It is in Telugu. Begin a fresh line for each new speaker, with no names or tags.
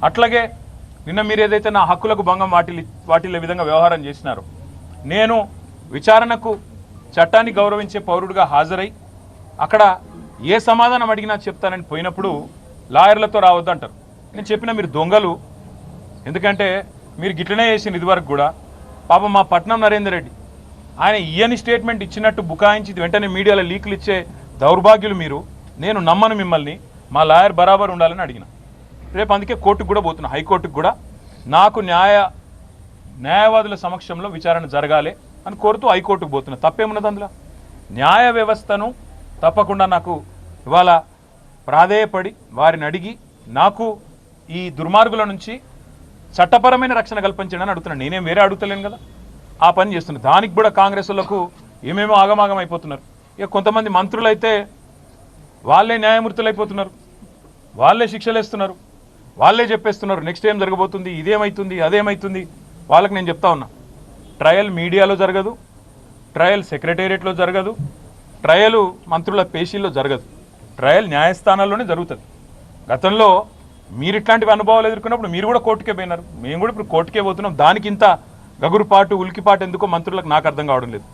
అట్లాగే నిన్న మీరు ఏదైతే నా హక్కులకు భంగం వాటిల్లే విధంగా వ్యవహారం చేసినారో, నేను విచారణకు చట్టాన్ని గౌరవించే పౌరుడిగా హాజరై అక్కడ ఏ సమాధానం అడిగినా చెప్తానని పోయినప్పుడు లాయర్లతో రావద్దు అంటారు. నేను చెప్పిన మీరు దొంగలు, ఎందుకంటే మీరు గిట్లనే చేసిన ఇదివరకు కూడా. పాపం మా పట్నం నరేందర్ రెడ్డి ఆయన ఇయని స్టేట్మెంట్ ఇచ్చినట్టు బుకాయించి వెంటనే మీడియాలో లీకులు ఇచ్చే దౌర్భాగ్యులు మీరు. నేను నమ్మను మిమ్మల్ని, మా లాయర్ బరాబర్ ఉండాలని అడిగిన. రేపు అందుకే కోర్టుకు కూడా పోతున్నా, హైకోర్టుకు కూడా. నాకు న్యాయవాదుల సమక్షంలో విచారణ జరగాలి అని కోరుతూ హైకోర్టుకు పోతున్నా. తప్పేమున్నది అందులో? న్యాయ వ్యవస్థను తప్పకుండా నాకు ఇవాళ ప్రాధేయపడి వారిని అడిగి నాకు ఈ దుర్మార్గుల నుంచి చట్టపరమైన రక్షణ కల్పించండి అని అడుగుతున్నాను. నేనేం వేరే అడుగుతలేను కదా, ఆ పని చేస్తున్నా. దానికి కూడా కాంగ్రెస్ వాళ్ళకు ఏమేమో ఆగమాగం అయిపోతున్నారు. ఇక కొంతమంది మంత్రులు అయితే వాళ్ళే న్యాయమూర్తులు అయిపోతున్నారు, వాళ్ళే శిక్షలు వేస్తున్నారు, వాళ్ళే చెప్పేస్తున్నారు నెక్స్ట్ ఏం జరగబోతుంది, ఇదేమవుతుంది అదేమవుతుంది. వాళ్ళకి నేను చెప్తా ఉన్నా, ట్రయల్ మీడియాలో జరగదు, ట్రయల్ సెక్రటేరియట్లో జరగదు, ట్రయల్ మంత్రుల పేషీల్లో జరగదు, ట్రయల్ న్యాయస్థానాల్లోనే జరుగుతుంది. గతంలో మీరు ఇట్లాంటివి అనుభవాలు ఎదుర్కొన్నప్పుడు మీరు కూడా కోర్టుకే పోయినారు, మేము కూడా ఇప్పుడు కోర్టుకే పోతున్నాం. దానికి ఇంత గగురుపాటు ఉలికిపాటు ఎందుకో మంత్రులకు నాకు అర్థం కావడం లేదు.